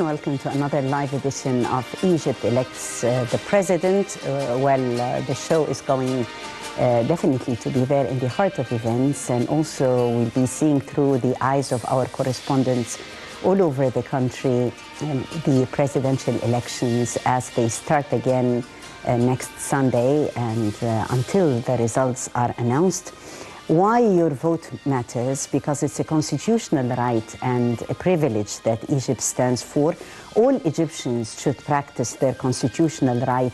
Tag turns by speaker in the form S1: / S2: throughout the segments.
S1: welcome to another live edition of Egypt Elects the President. The show is going definitely to be there in the heart of events, and also we'll be seeing through the eyes of our correspondents all over the country the presidential elections as they start again next Sunday, and until the results are announced. Why your vote matters? Because it's a constitutional right and a privilege that Egypt stands for. All Egyptians should practice their constitutional right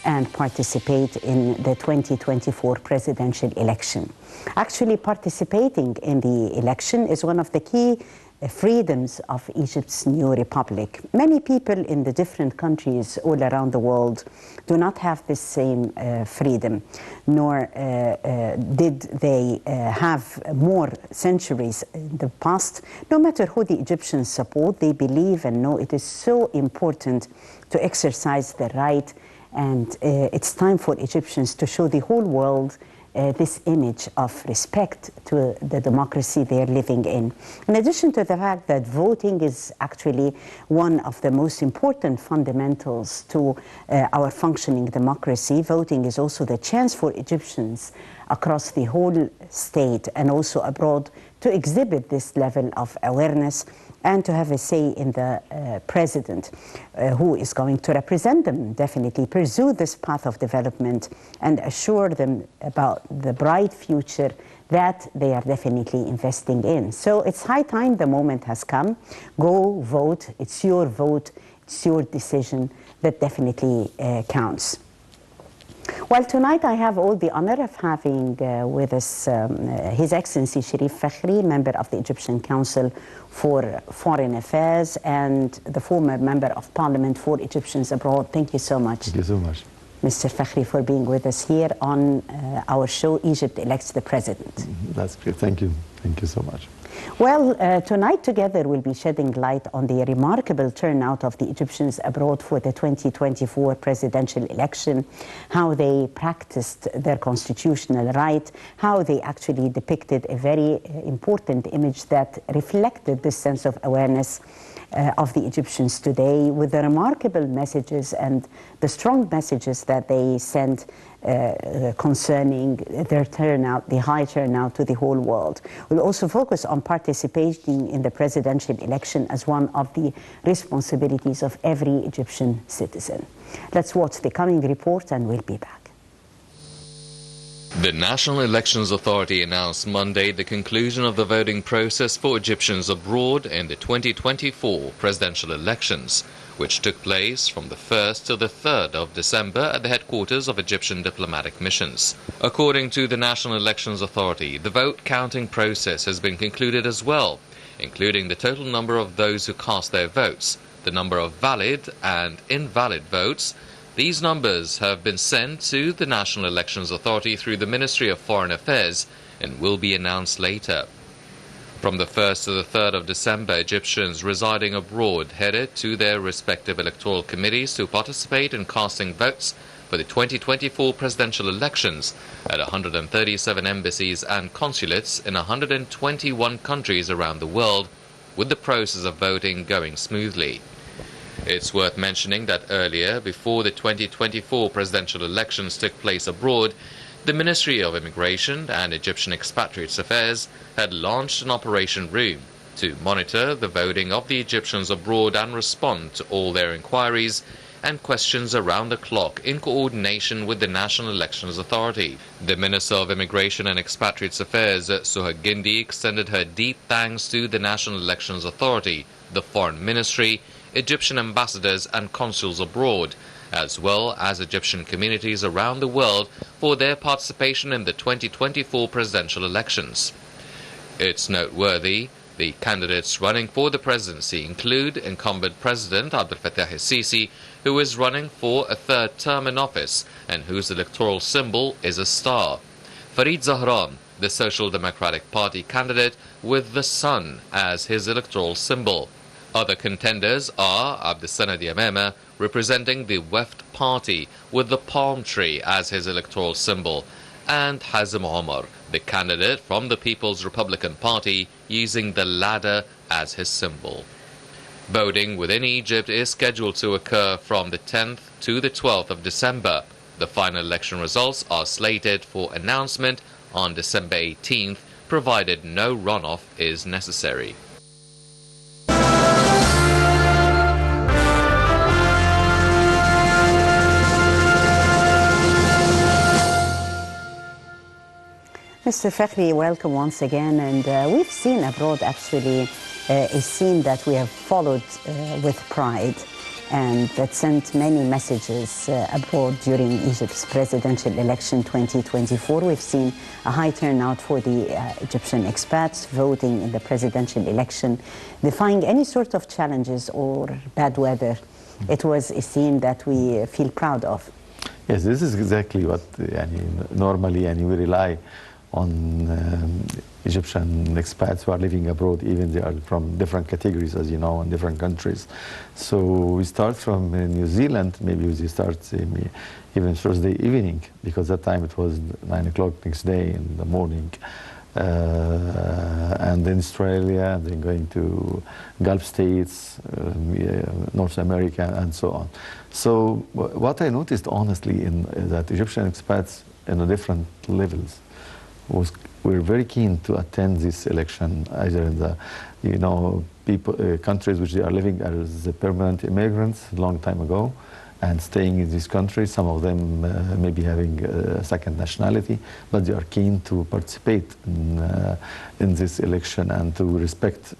S1: and participate in the 2024 presidential election. Actually, participating in the election is one of the key freedoms of Egypt's new republic. Many people in the different countries all around the world do not have this same freedom, nor did they have more centuries in the past. No matter who the Egyptians support, they believe and know it is so important to exercise the right, and it's time for Egyptians to show the whole world this image of respect to the democracy they're living in. In addition to the fact that voting is actually one of the most important fundamentals to our functioning democracy, voting is also the chance for Egyptians across the whole state and also abroad to exhibit this level of awareness and to have a say in the president who is going to represent them, definitely pursue this path of development and assure them about the bright future that they are definitely investing in. So it's high time, the moment has come. Go vote. It's your vote. It's your decision that definitely counts. Well, tonight I have all the honor of having with us His Excellency Sherif Fakhry, member of the Egyptian Council for Foreign Affairs and the former member of Parliament for Egyptians Abroad. Thank you so much.
S2: Thank you so much,
S1: Mr. Fakhry, for being with us here on our show, Egypt Elects the President.
S2: That's great. Thank you. Thank you so much.
S1: Well, tonight together we'll be shedding light on the remarkable turnout of the Egyptians abroad for the 2024 presidential election, how they practiced their constitutional right, how they actually depicted a very important image that reflected this sense of awareness of the Egyptians today, with the remarkable messages and the strong messages that they sent concerning their turnout, the high turnout to the whole world. We'll also focus on participating in the presidential election as one of the responsibilities of every Egyptian citizen. Let's watch the coming report and we'll be back.
S3: The National Elections Authority announced Monday the conclusion of the voting process for Egyptians abroad in the 2024 presidential elections, which took place from the 1st to the 3rd of December at the headquarters of Egyptian diplomatic missions. According to the National Elections Authority, the vote counting process has been concluded as well, including the total number of those who cast their votes, the number of valid and invalid votes. These numbers have been sent to the National Elections Authority through the Ministry of Foreign Affairs and will be announced later. From the 1st to the 3rd of December, Egyptians residing abroad headed to their respective electoral committees to participate in casting votes for the 2024 presidential elections at 137 embassies and consulates in 121 countries around the world, with the process of voting going smoothly. It's worth mentioning that earlier, before the 2024 presidential elections took place abroad, the Ministry of Immigration and Egyptian Expatriates Affairs had launched an Operation Room to monitor the voting of the Egyptians abroad and respond to all their inquiries and questions around the clock in coordination with the National Elections Authority. The Minister of Immigration and Expatriates Affairs, Suha Gindi, extended her deep thanks to the National Elections Authority, the Foreign Ministry, Egyptian ambassadors and consuls abroad, as well as Egyptian communities around the world for their participation in the 2024 presidential elections. It's noteworthy the candidates running for the presidency include incumbent President Abdel Fattah el-Sisi, who is running for a third term in office and whose electoral symbol is a star; Farid Zahran, the Social Democratic Party candidate, with the sun as his electoral symbol. Other contenders are Abdessanad Yamama, representing the Weft Party, with the palm tree as his electoral symbol, and Hazem Omar, the candidate from the People's Republican Party, using the ladder as his symbol. Voting within Egypt is scheduled to occur from the 10th to the 12th of December. The final election results are slated for announcement on December 18th, provided no runoff is necessary.
S1: Mr. Fakhry, welcome once again. And we've seen abroad, actually, a scene that we have followed with pride and that sent many messages abroad during Egypt's presidential election 2024. We've seen a high turnout for the Egyptian expats voting in the presidential election, defying any sort of challenges or bad weather. It was a scene that we feel proud of.
S2: Yes, this is exactly what normally we rely on Egyptian expats who are living abroad, even they are from different categories, as you know, in different countries. So we start from New Zealand, maybe we start even Thursday evening, because that time it was 9 o'clock next day in the morning. And then Australia, and then going to Gulf states, North America, and so on. So what I noticed, honestly, in that Egyptian expats in the different levels we're very keen to attend this election, either in the countries which they are living as permanent immigrants a long time ago and staying in this country. Some of them maybe having a second nationality, but they are keen to participate in this election and to respect,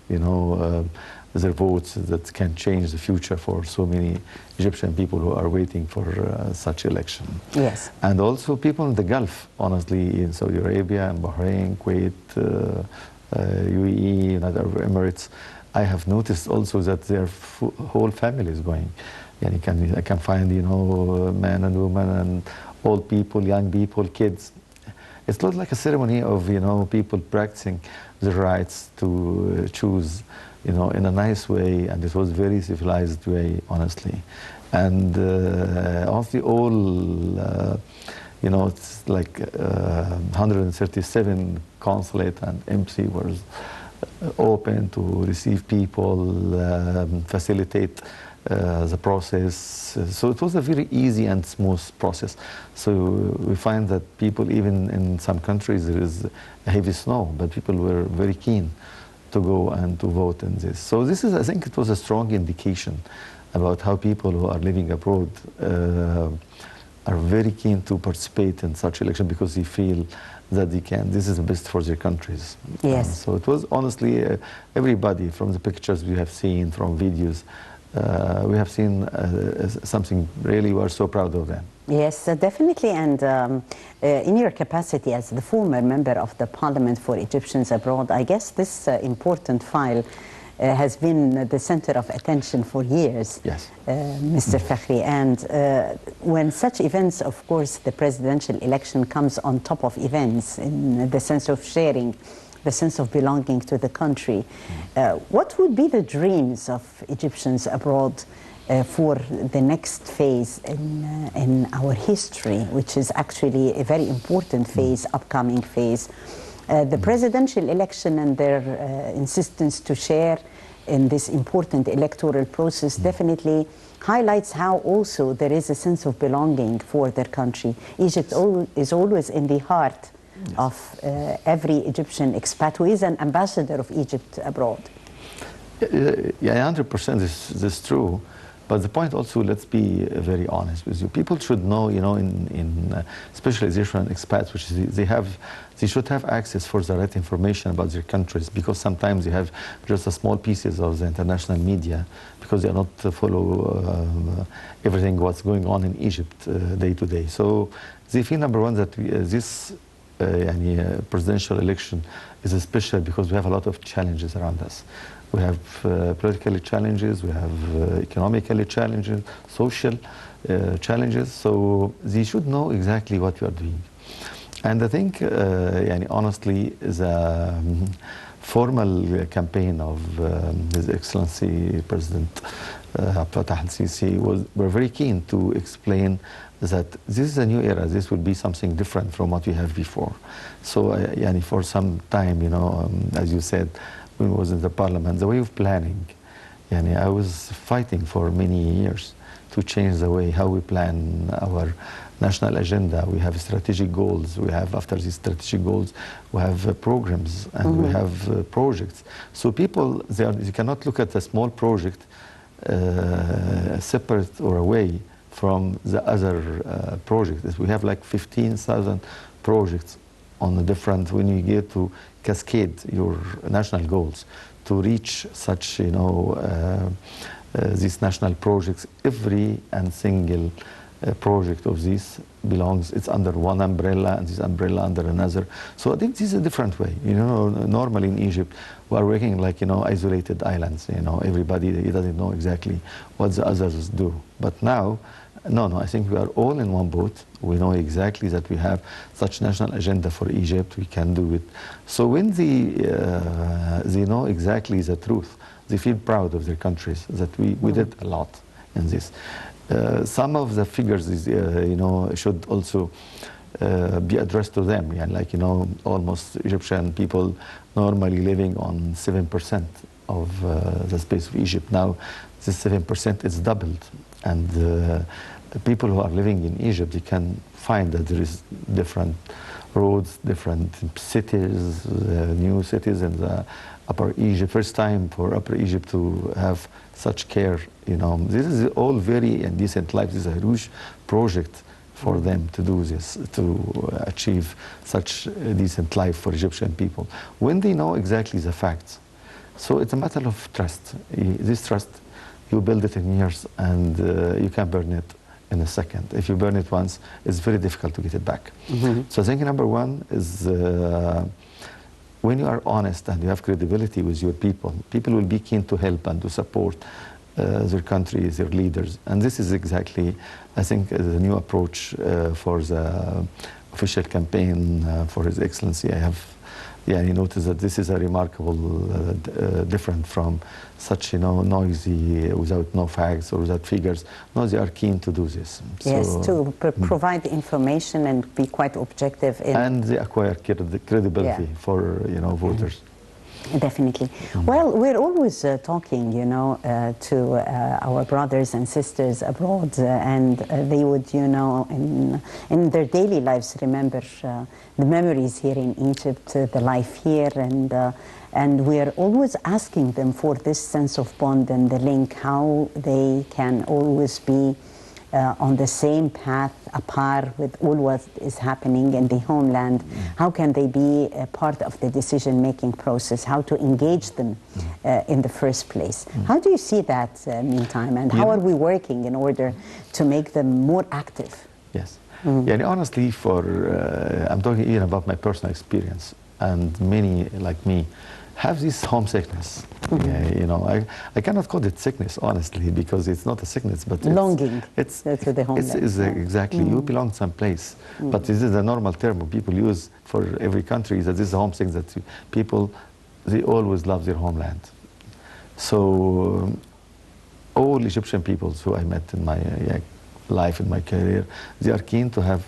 S2: their votes that can change the future for so many Egyptian people who are waiting for such election.
S1: Yes.
S2: And also people in the Gulf, honestly, in Saudi Arabia and Bahrain, Kuwait, UAE, and other Emirates. I have noticed also that their whole family is going. And I can find, men and women and old people, young people, kids. It's not like a ceremony of, people practicing their rights to choose, in a nice way, and it was very civilized way, honestly. And of the all, it's like 137 consulate and embassy was open to receive people, facilitate the process. So it was a very easy and smooth process. So we find that people, even in some countries, there is a heavy snow, but people were very keen to go and to vote in this. So this is, I think it was a strong indication about how people who are living abroad are very keen to participate in such election because they feel that they can, this is the best for their countries.
S1: Yes.
S2: So it was honestly, everybody, from the pictures we have seen, from videos, we have seen something really we are so proud of them.
S1: Yes, definitely. And in your capacity as the former member of the Parliament for Egyptians Abroad, I guess this important file has been the center of attention for years,
S2: yes.
S1: Mr. Fakhry. And when such events, of course, the presidential election comes on top of events in the sense of sharing, the sense of belonging to the country. What would be the dreams of Egyptians abroad for the next phase in our history, which is actually a very important phase, upcoming phase? The presidential election and their insistence to share in this important electoral process definitely highlights how also there is a sense of belonging for their country. Egypt is always in the heart of every Egyptian expat who is an ambassador of Egypt abroad.
S2: Yeah, 100% this is true. But the point also, let's be very honest with you. People should know, in especially Egyptian expats, which they should have access for the right information about their countries, because sometimes they have just a small pieces of the international media, because they are not follow everything what's going on in Egypt day to day. So they feel, number one, that this presidential election is special because we have a lot of challenges around us. We have political challenges, we have economically challenges, social challenges, so they should know exactly what we are doing. And I think, honestly, the formal campaign of His Excellency President Fattah al-Sisi were very keen to explain that this is a new era, this will be something different from what we have before. So for some time, as you said, when we was in the parliament, the way of planning Yani I was fighting for many years to change the way how we plan our national agenda. We have strategic goals. We have, after these strategic goals, we have programs and we have projects. So people, they cannot look at a small project separate or away from the other projects. We have like 15,000 projects on the different, when you get to cascade your national goals to reach such, these national projects, every and single project of these belongs, it's under one umbrella and this umbrella under another. So I think this is a different way. Normally in Egypt, we are working like, isolated islands. Everybody, he doesn't know exactly what the others do. But now, no, I think we are all in one boat. We know exactly that we have such national agenda for Egypt. We can do it. So when they know exactly the truth, they feel proud of their countries, that we did a lot in this. Some of the figures, should also be addressed to them. Yeah, like, almost Egyptian people normally living on 7% of the space of Egypt. Now, this 7% is doubled. And people who are living in Egypt, they can find that there is different roads, different cities, new cities in the Upper Egypt. First time for Upper Egypt to have such care. This is all very decent life. This is a huge project for them to do this, to achieve such a decent life for Egyptian people. When they know exactly the facts. So it's a matter of trust. This trust, you build it in years and you can burn it in a second. If you burn it once, it's very difficult to get it back. So I think number one is when you are honest and you have credibility with your people, people will be keen to help and to support their countries, their leaders. And this is exactly, I think, the new approach for the official campaign for His Excellency. You notice that this is a remarkable different from such, noisy, without no facts or without figures. No, they are keen to do this.
S1: Yes, to provide information and be quite objective.
S2: And they acquire credibility for, voters.
S1: Definitely. Well, we're always talking, to our brothers and sisters abroad, and they would, in their daily lives remember the memories here in Egypt, the life here, and we're always asking them for this sense of bond and the link, how they can always be on the same path, a par with all what is happening in the homeland. How can they be a part of the decision-making process? How to engage them in the first place? How do you see that, meantime? And how are we working in order to make them more active?
S2: Yes. Honestly, I'm talking even about my personal experience, and many like me have this homesickness. I cannot call it sickness, honestly, because it's not a sickness, but
S1: longing.
S2: It's
S1: to the homeland.
S2: Exactly. You belong someplace, but this is a normal term people use for every country. That this is a homesickness, that people, they always love their homeland. So all Egyptian peoples who I met in my life, in my career, they are keen to have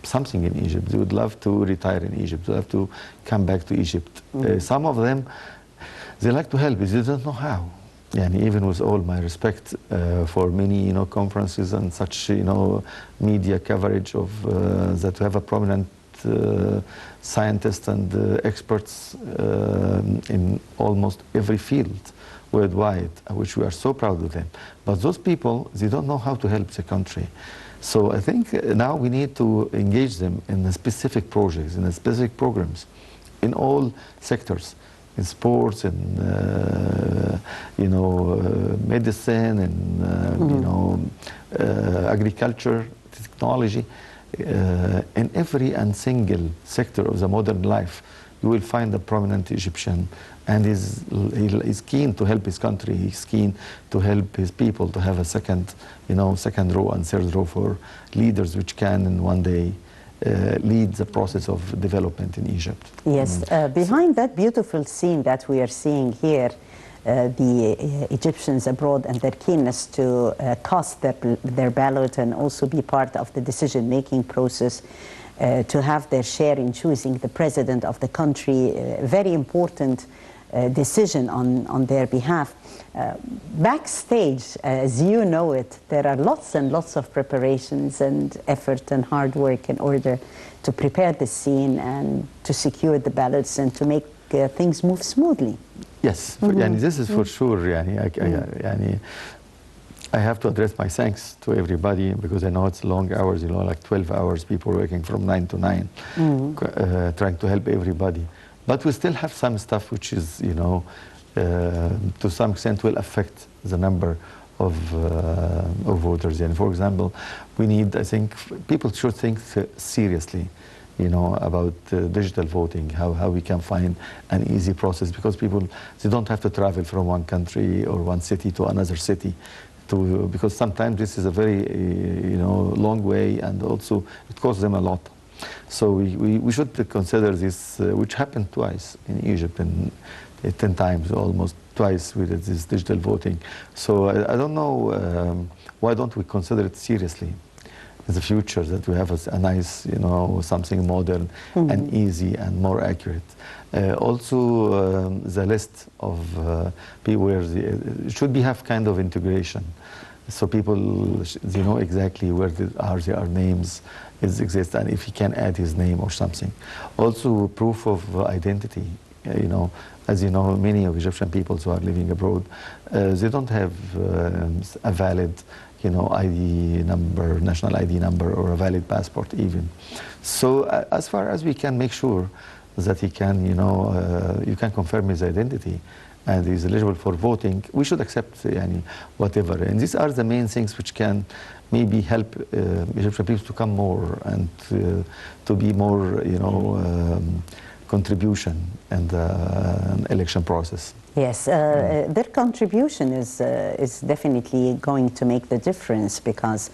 S2: something in Egypt. They would love to retire in Egypt. They love to come back to Egypt. Some of them, they like to help, but they don't know how. Even with all my respect for many, conferences and such, media coverage of that we have a prominent scientists and experts in almost every field worldwide, which we are so proud of them. But those people, they don't know how to help the country. So I think now we need to engage them in the specific projects, in the specific programs, in all sectors, in sports, in medicine, in agriculture, technology, in every and single sector of the modern life. You will find a prominent Egyptian, and he's keen to help his country. He's keen to help his people to have a second row and third row for leaders which can in one day lead the process of development in Egypt.
S1: Yes, behind that beautiful scene that we are seeing here, the Egyptians abroad and their keenness to cast their ballot and also be part of the decision-making process, to have their share in choosing the president of the country, very important decision on their behalf. Backstage, as you know it, there are lots and lots of preparations and effort and hard work in order to prepare the scene and to secure the ballots and to make things move smoothly.
S2: Yes, and this is for sure. Yani, I have to address my thanks to everybody because I know it's long hours, like 12 hours, people working from 9 to 9, trying to help everybody. But we still have some stuff which is, to some extent will affect the number of voters. And for example, we need, I think, people should think seriously, about digital voting, how we can find an easy process, because people, they don't have to travel from one country or one city to another city. Because sometimes this is a very, long way, and also it costs them a lot. So we should consider this, which happened twice in Egypt, and 10 times, almost twice, with this digital voting. So I don't know, why don't we consider it seriously in the future, that we have a nice, something modern and easy and more accurate. Also, the list of people where it should have kind of integration, so people know exactly where their names exist, and if he can add his name or something. Also, proof of identity. As you know, many of Egyptian people who are living abroad, they don't have a valid, ID number, national ID number, or a valid passport even. So as far as we can make sure that he can, you can confirm his identity and is eligible for voting, we should accept whatever. And these are the main things which can maybe help Egyptian people to come more and to be more, contribution in the election process.
S1: Yes, their contribution is definitely going to make the difference, because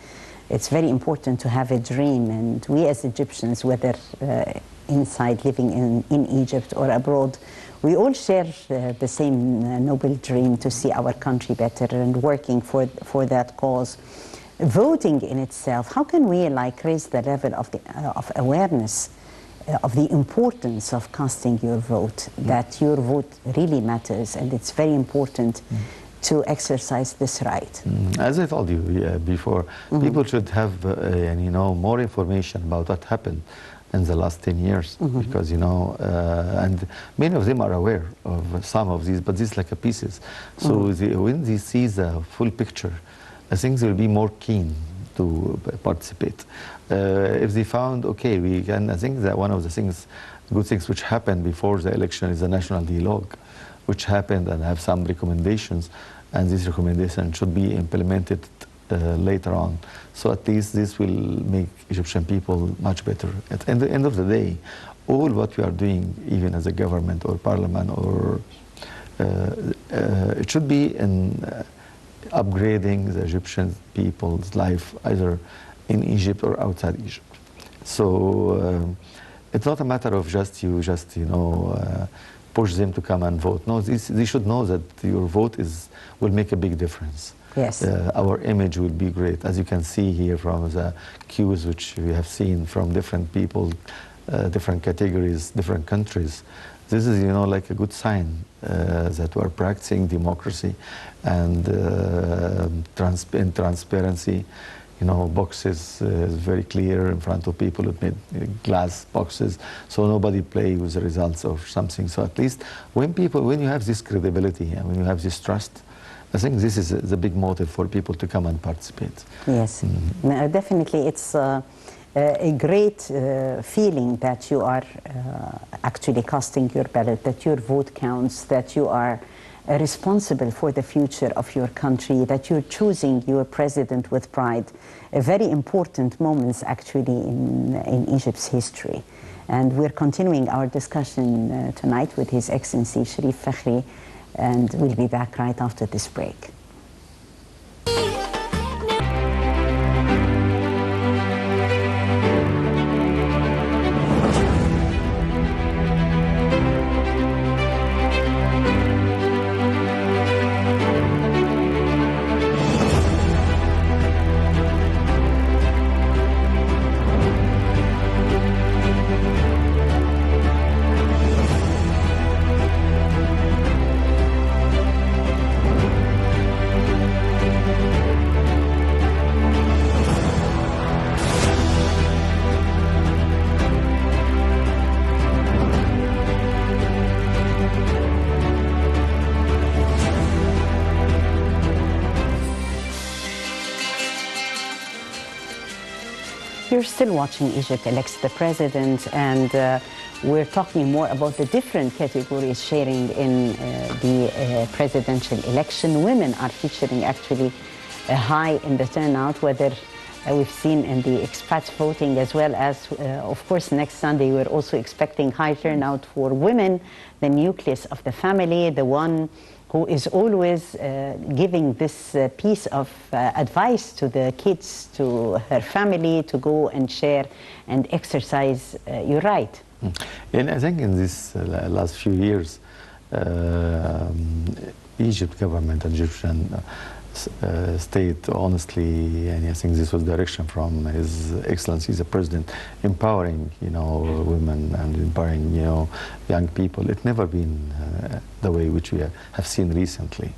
S1: it's very important to have a dream, and we as Egyptians, whether inside living in Egypt or abroad, we all share the same noble dream to see our country better and working for that cause. Voting in itself, how can we raise the level of awareness of the importance of casting your vote, that your vote really matters, and it's very important to exercise this right?
S2: As I told you before, people should have more information about what happened in the last 10 years, because and many of them are aware of some of these, but these like a pieces. So when they see the full picture, I think they'll be more keen to participate. If they found, okay, we can, I think that one of the good things which happened before the election is the national dialogue, which happened and have some recommendations, and these recommendations should be implemented later on. So at least this will make Egyptian people much better. At the end of the day, all what we are doing, even as a government or parliament, or it should be in upgrading the Egyptian people's life, either in Egypt or outside Egypt. So it's not a matter of just push them to come and vote. No, they should know that your vote will make a big difference.
S1: Yes.
S2: Our image will be great, as you can see here from the cues which we have seen from different people, different categories, different countries. This is, like a good sign that we're practicing democracy and transparency. Boxes is very clear in front of people. It made glass boxes, so nobody play with the results of something. So at least when you have this credibility and when you have this trust, I think this is the big motive for people to come and participate.
S1: Yes, definitely. It's a great feeling that you are actually casting your ballot, that your vote counts, that you are responsible for the future of your country, that you're choosing your president with pride. Very important moments actually in Egypt's history. And we're continuing our discussion tonight with His Excellency Sherif Fakhry, and we'll be back right after this break. You're still watching Egypt Elects the President, and we're talking more about the different categories sharing in the presidential election. Women are featuring actually high in the turnout, whether we've seen in the expats voting, as well as, of course, next Sunday we're also expecting high turnout for women, the nucleus of the family, the one who is always giving this piece of advice to the kids, to her family, to go and share and exercise your right.
S2: And I think in this last few years, Egypt government, Egyptian state, honestly, and I think this was direction from His Excellency the President, empowering, women and empowering, young people. It's never been the way which we have seen recently.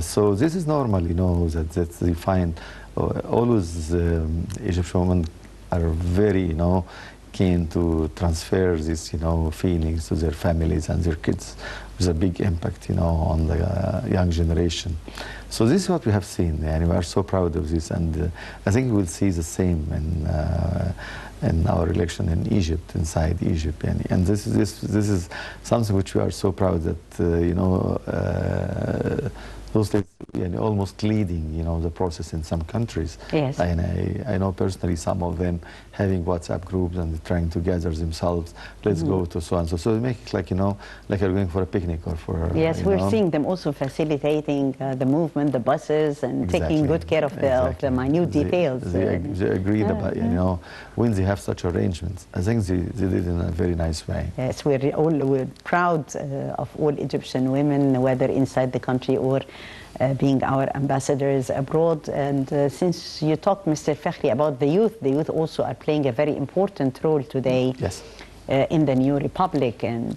S2: So this is normal, that they find always Egyptian women are very, keen to transfer these, feelings to their families and their kids, with a big impact, on the young generation. So this is what we have seen, and we are so proud of this, and I think we'll see the same in our election in Egypt, inside Egypt, and this is something which we are so proud that those states almost leading, the process in some countries.
S1: Yes.
S2: And I know personally some of them having WhatsApp groups and trying to gather themselves. Let's go to so and so. So they make it like, like you're going for a picnic or for.
S1: Yes, we're seeing them also facilitating the movement, the buses, and taking good care of the minute details.
S2: They agreed about, when they have such arrangements. I think they did it in a very nice way.
S1: Yes, we're proud of all Egyptian women, whether inside the country or being our ambassadors abroad. And since you talked, Mr. Fakhry, about the youth also are playing a very important role today.
S2: Yes.
S1: In the new republic, and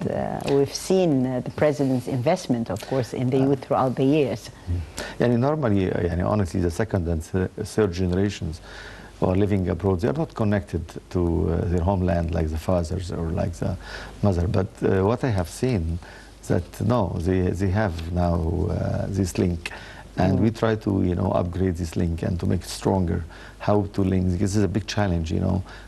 S1: we've seen the president's investment, of course, in the youth throughout the years.
S2: Normally, honestly, the second and third generations who are living abroad, they are not connected to their homeland like the fathers or like the mother. But what I have seen, that no, they have now this link, and we try to upgrade this link and to make it stronger. How to link? This is a big challenge,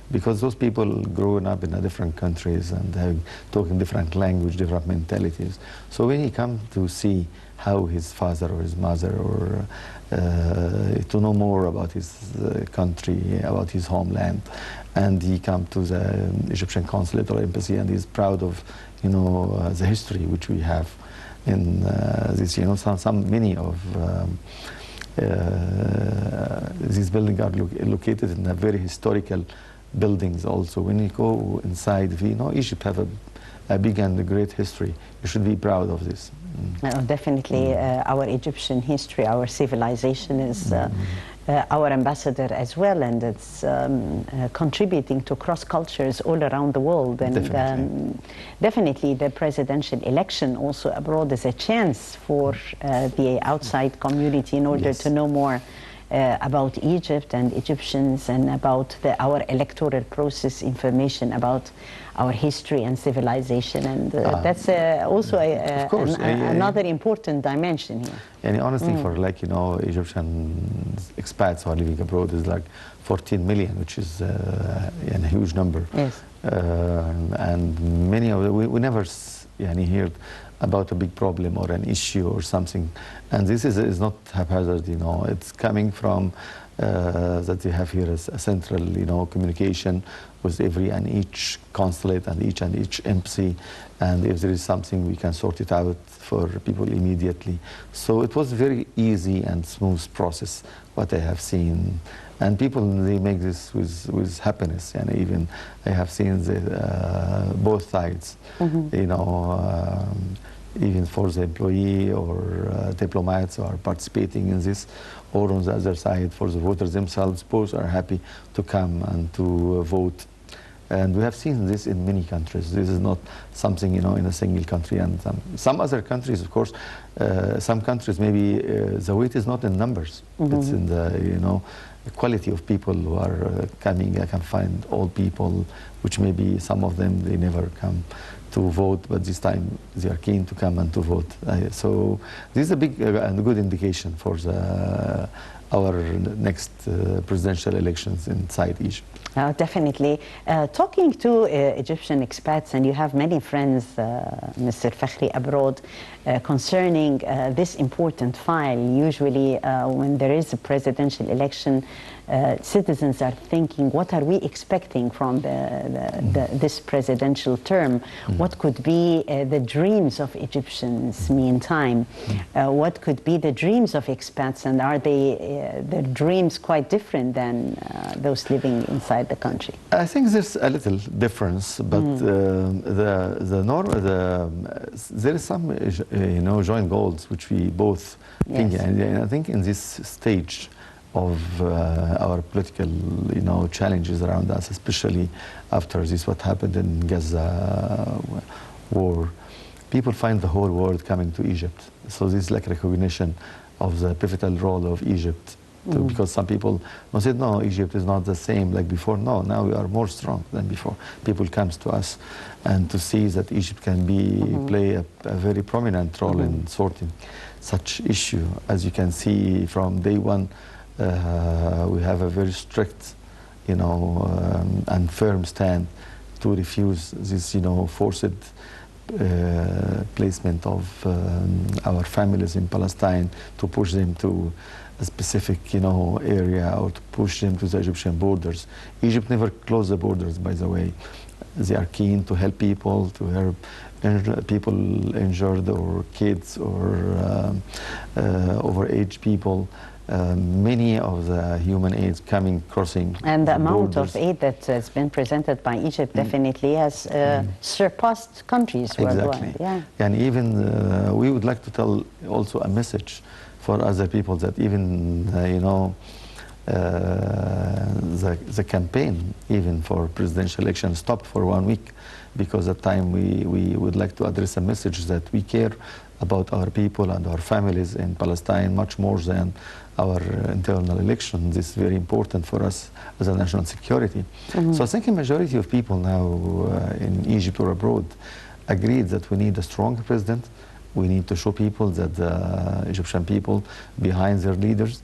S2: because those people growing up in different countries and talking different language, different mentalities. So when he come to see how his father or his mother, or to know more about his country, about his homeland, and he come to the Egyptian consulate or embassy, and he's proud of the history which we have in this, many of these buildings are located in a very historical buildings also. When you go inside, Egypt have a big and a great history. You should be proud of this.
S1: Definitely, our Egyptian history, our civilization is our ambassador as well, and it's contributing to cross cultures all around the world. And definitely the presidential election also abroad is a chance for the outside community in order to know more about Egypt and Egyptians, and about our electoral process, information about our history and civilization, and that's also another important dimension here.
S2: And honestly, for Egyptian expats who are living abroad is like 14 million, which is a huge number.
S1: Yes.
S2: And many of them, we never heard about a big problem or an issue or something, and this is not haphazard. It's coming from that they have here a central communication with every and each consulate and each embassy, and if there is something we can sort it out for people immediately. So it was very easy and smooth process what I have seen, and people, they make this with happiness, and even I have seen both sides, even for the employee or diplomats who are participating in this, or on the other side for the voters themselves, both are happy to come and to vote. And we have seen this in many countries. This is not something, in a single country. And some other countries, of course, some countries maybe the weight is not in numbers. It's in the, the quality of people who are coming. I can find old people, which maybe some of them, they never come to vote, but this time they are keen to come and to vote. So this is a big and good indication for the our next presidential elections inside Egypt.
S1: Definitely. Talking to Egyptian expats, and you have many friends, Mr. Fakhry, abroad, concerning this important file. Usually when there is a presidential election, citizens are thinking, what are we expecting from this presidential term? What could be the dreams of Egyptians meantime? What could be the dreams of expats, and are their dreams quite different than those living inside the country?
S2: I think there's a little difference, but there is some joint goals which we both think, and I think in this stage of our political challenges around us, especially after what happened in Gaza war, people find the whole world coming to Egypt. So this is like recognition of the pivotal role of Egypt. Because some people said, no, Egypt is not the same like before. No, now we are more strong than before. People come to us, and to see that Egypt can play a very prominent role in sorting such issue. As you can see from day one, we have a very strict, and firm stand to refuse this, forced placement of our families in Palestine, to push them to a specific, area, or to push them to the Egyptian borders. Egypt never closed the borders, by the way. They are keen to help people, to help people injured, or kids, or overage people. Many of the human aids crossing
S1: and the amount
S2: borders.
S1: of aid that has been presented by Egypt definitely has surpassed countries worldwide.
S2: Exactly. And even we would like to tell also a message for other people, that even the campaign even for presidential election stopped for 1 week, because at the time we would like to address a message that we care about our people and our families in Palestine much more than our internal election. This is very important for us as a national security. So I think a majority of people now in Egypt or abroad agreed that we need a strong president. We need to show people that the Egyptian people behind their leaders.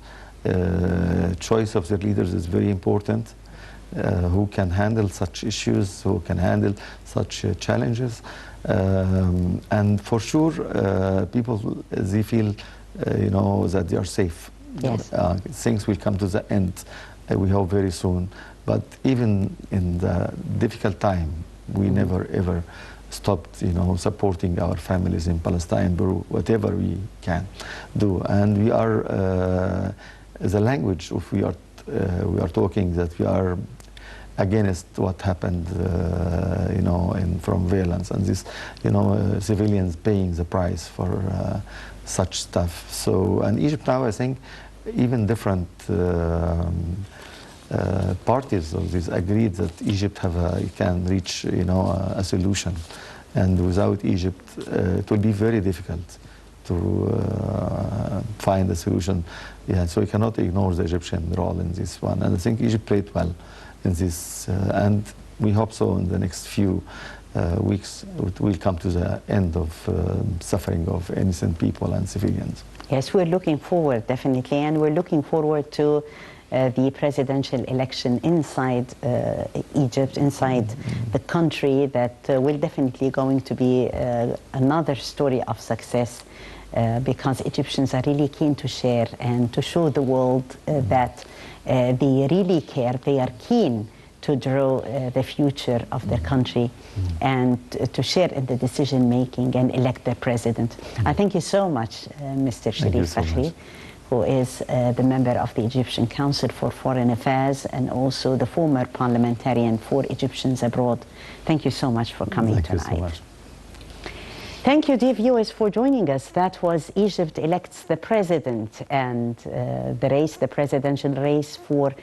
S2: Choice of their leaders is very important. Who can handle such issues, who can handle such challenges. And for sure, people, they feel, that they are safe.
S1: Yes.
S2: Things will come to the end, we hope very soon. But even in the difficult time, we never ever stopped, supporting our families in Palestine, whatever we can do. And we are, the language of we are talking that we are against what happened, from violence, and this, civilians paying the price for such stuff. So, and Egypt now, I think, even different parties of this agreed that Egypt can reach, a solution, and without Egypt, it will be very difficult to find a solution. So we cannot ignore the Egyptian role in this one, and I think Egypt played well in this, and we hope so in the next few weeks it will come to the end of suffering of innocent people and civilians.
S1: Yes, we're looking forward, definitely, and we're looking forward to the presidential election inside Egypt, inside the country, that will definitely going to be another story of success, because Egyptians are really keen to share and to show the world that they really care, they are keen to draw the future of their country and to share in the decision making and elect their president. I thank you so much, Mr. Sherif Fakhry, who is the member of the Egyptian Council for Foreign Affairs and also the former parliamentarian for Egyptians abroad. Thank you so much for coming tonight.
S2: Thank you so much.
S1: Thank you, dear viewers, for joining us. That was Egypt Elects the President, and the presidential race for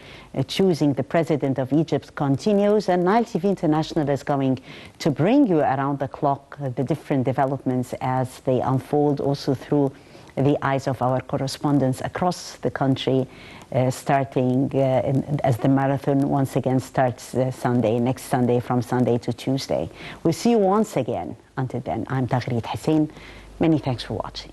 S1: choosing the President of Egypt continues. And Nile TV International is going to bring you around the clock the different developments as they unfold, also through the eyes of our correspondents across the country, starting as the marathon once again starts next Sunday, from Sunday to Tuesday. We'll see you once again. Until then, I'm Fakhry Hussein. Many thanks for watching.